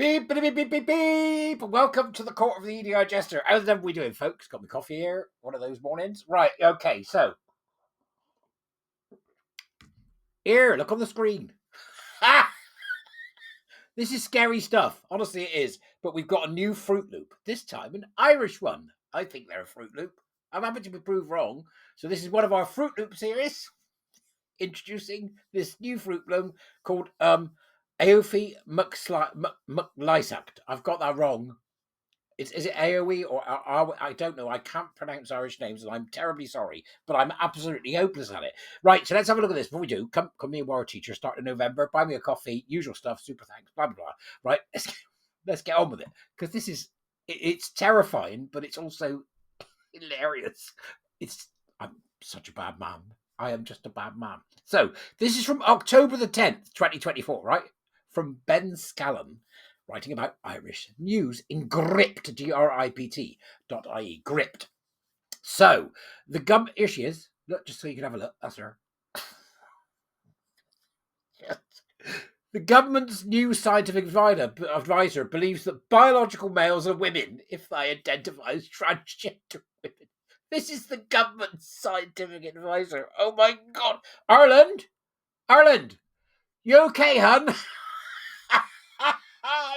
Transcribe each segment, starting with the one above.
Beep, beep, beep, beep, beep, beep. Welcome to the court of the Edijester. How's everybody doing, folks? Got my coffee here. One of those mornings. Right, okay, so. Here, look on the screen. Ah! This is scary stuff. Honestly, it is. But we've got a new Fruit Loop. This time, an Irish one. I think they're a Fruit Loop. I'm happy to be proved wrong. So this is one of our Fruit Loop series. Introducing this new Fruit Loop called Aoife McLysacht. I've got that wrong. Is it AOE or I don't know. I can't pronounce Irish names, and I'm terribly sorry, but I'm absolutely hopeless at it. Right, so let's have a look at this. Before we do, come me a war teacher, start in November, buy me a coffee, usual stuff, super thanks, blah, blah, blah. Right, let's get on with it, because this is, it's terrifying, but it's also hilarious. I'm such a bad man. I am just a bad man. So, this is from October the 10th, 2024, right? From Ben Scallon, writing about Irish news in gript, gript.ie, gript. So, here she is. Look, just so you can have a look. That's her. The government's new scientific advisor believes that biological males are women if they identify as transgender women. This is the government's scientific advisor. Oh my God. Ireland, you okay, hun?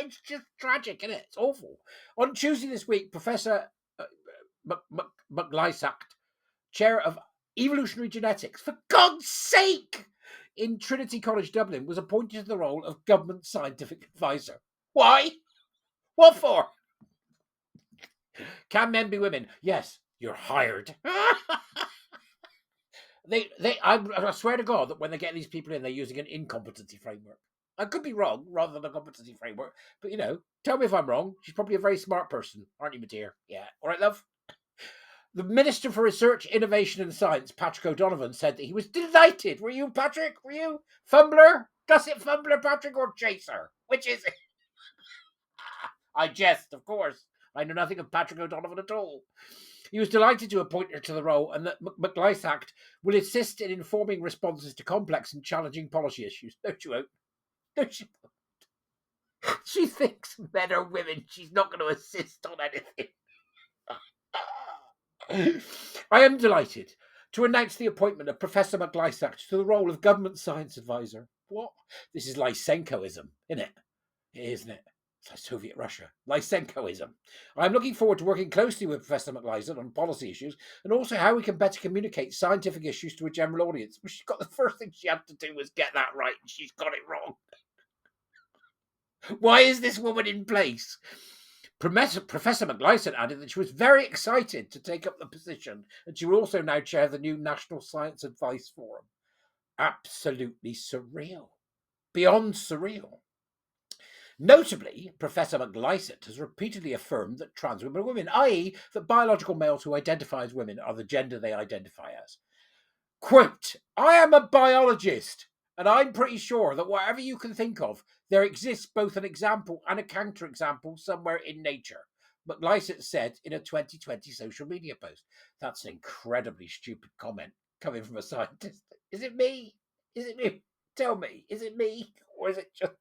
It's just tragic, isn't it? It's awful. On Tuesday this week, Professor McLysacht, chair of evolutionary genetics, for God's sake, in Trinity College, Dublin, was appointed to the role of government scientific advisor. Why? What for? Can men be women? Yes, you're hired. I swear to God that when they get these people in, they're using an incompetency framework. I could be wrong, rather than a competency framework. But, tell me if I'm wrong. She's probably a very smart person, aren't you, my dear? Yeah. All right, love? The Minister for Research, Innovation and Science, Patrick O'Donovan, said that he was delighted. Were you, Patrick? Were you? Fumbler? Gusset Fumbler, Patrick, or Chaser? Which is it? I jest, of course. I know nothing of Patrick O'Donovan at all. He was delighted to appoint her to the role, and that McLysacht will assist in informing responses to complex and challenging policy issues. No, she won't. No, she won't. She thinks men are women. She's not going to assist on anything. I am delighted to announce the appointment of Professor McLysacht to the role of government science advisor. What? This is Lysenkoism, isn't it? It is, isn't it? It's like Soviet Russia. Lysenkoism. I'm looking forward to working closely with Professor McLysacht on policy issues and also how we can better communicate scientific issues to a general audience. Well, she's got the first thing she had to do was get that right, and she's got it wrong. Why is this woman in place? Professor McLysacht added that she was very excited to take up the position, and she will also now chair the new National Science Advice Forum. Absolutely surreal. Beyond surreal. Notably, Professor McLysacht has repeatedly affirmed that trans women are women, i.e. that biological males who identify as women are the gender they identify as. Quote, I am a biologist, and I'm pretty sure that whatever you can think of, there exists both an example and a counterexample somewhere in nature, McLysacht said in a 2020 social media post. That's an incredibly stupid comment coming from a scientist. Is it me? Is it me? Tell me, is it me? Or is it just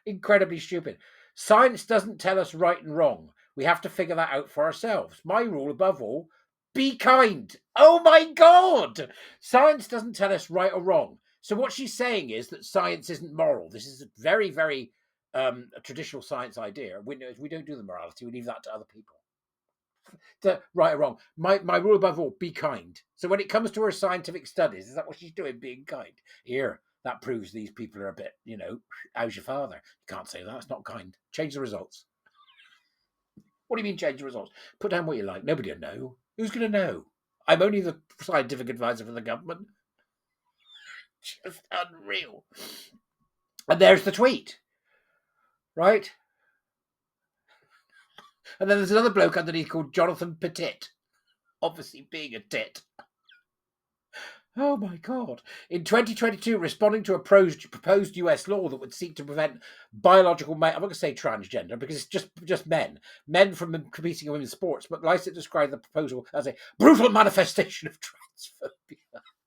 incredibly stupid? Science doesn't tell us right and wrong. We have to figure that out for ourselves. My rule, above all, be kind. Oh my God! Science doesn't tell us right or wrong. So what she's saying is that science isn't moral. This is a very, very a traditional science idea. We don't do the morality. We leave that to other people. Right or wrong. My rule above all, be kind. So when it comes to her scientific studies, is that what she's doing, being kind? Here, that proves these people are a bit, how's your father? You can't say that. It's not kind. Change the results. What do you mean change the results? Put down what you like. Nobody will know. Who's going to know? I'm only the scientific advisor for the government. Just unreal. And there's the tweet. Right? And then there's another bloke underneath called Jonathan Petit. Obviously being a tit. Oh my God. In 2022, responding to a proposed US law that would seek to prevent biological men, I'm not going to say transgender because it's just men from competing in women's sports, but McLysacht described the proposal as a brutal manifestation of transphobia.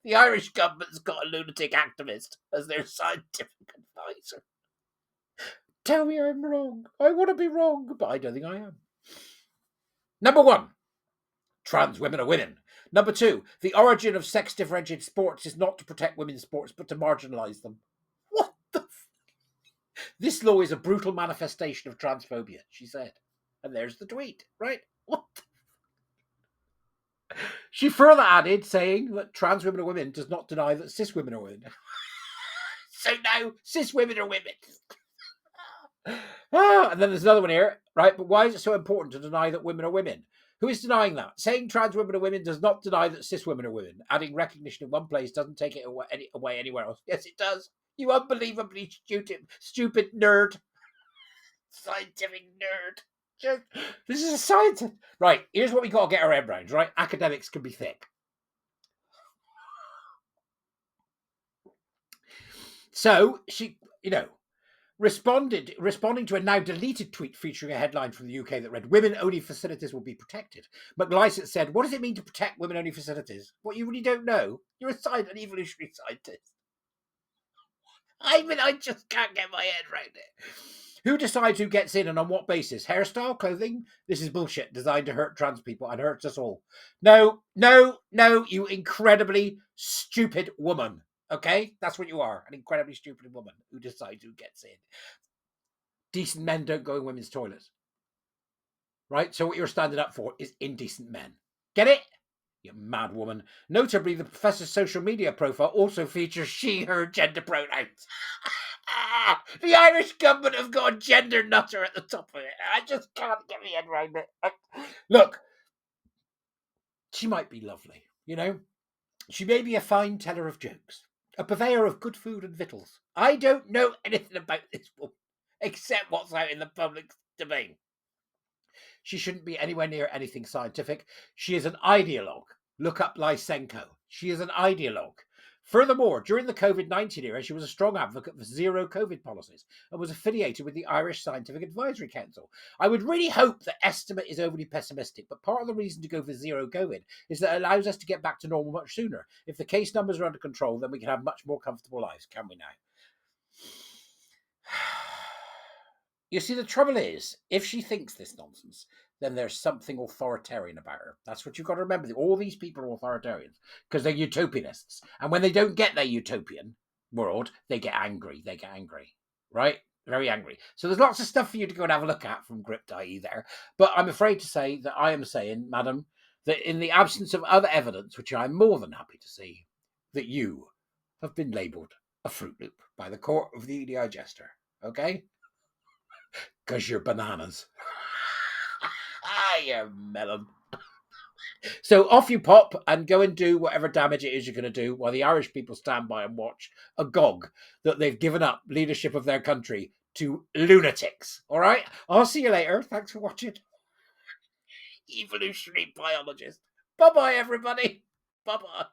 The Irish government's got a lunatic activist as their scientific advisor. Tell me I'm wrong. I want to be wrong, but I don't think I am. Number 1, trans women are women. Number 2, the origin of sex-differentiated sports is not to protect women's sports, but to marginalise them. What the This law is a brutal manifestation of transphobia, she said. And there's the tweet, right? What? She further added, saying that trans women are women does not deny that cis women are women. So now cis women are women. And then there's another one here, right? But why is it so important to deny that women are women? Who is denying that? Saying trans women are women does not deny that cis women are women. Adding recognition in one place doesn't take it away anywhere else. Yes, it does. You unbelievably stupid nerd. Scientific nerd. This is a science. Right, here's what we got to get our head around, right? Academics can be thick. So she, responding to a now deleted tweet featuring a headline from the UK that read, "Women-only facilities will be protected." McLysett said, "What does it mean to protect women-only facilities? What, you really don't know? You're an evolutionary scientist." I just can't get my head around it. Who decides who gets in and on what basis? Hairstyle, clothing? This is bullshit designed to hurt trans people and hurts us all. No, you incredibly stupid woman. Okay? That's what you are. An incredibly stupid woman who decides who gets in. Decent men don't go in women's toilets. Right? So what you're standing up for is indecent men. Get it? You mad woman. Notably, the professor's social media profile also features she, her gender pronouns. The Irish government have got a gender nutter at the top of it. I just can't get my head around it. Look, she might be lovely, She may be a fine teller of jokes, a purveyor of good food and victuals. I don't know anything about this woman, except what's out in the public domain. She shouldn't be anywhere near anything scientific. She is an ideologue. Look up Lysenko. She is an ideologue. Furthermore, during the COVID-19 era, she was a strong advocate for zero COVID policies and was affiliated with the Irish Scientific Advisory Council. I would really hope that estimate is overly pessimistic, but part of the reason to go for zero COVID is that it allows us to get back to normal much sooner. If the case numbers are under control, then we can have much more comfortable lives, can we now? You see, the trouble is, if she thinks this nonsense, then there's something authoritarian about her. That's what you've got to remember. All these people are authoritarians because they're utopianists. And when they don't get their utopian world, they get angry. Right? Very angry. So there's lots of stuff for you to go and have a look at from Grip.ie there. But I'm afraid to say that I am saying, madam, that in the absence of other evidence, which I'm more than happy to see, that you have been labelled a Fruit Loop by the court of the Edijester. Okay? Because you're bananas. You melon. So off you pop and go and do whatever damage it is you're going to do while the Irish people stand by and watch agog that they've given up leadership of their country to lunatics. All right? I'll see you later. Thanks for watching. Evolutionary biologist. Bye-bye, everybody. Bye-bye.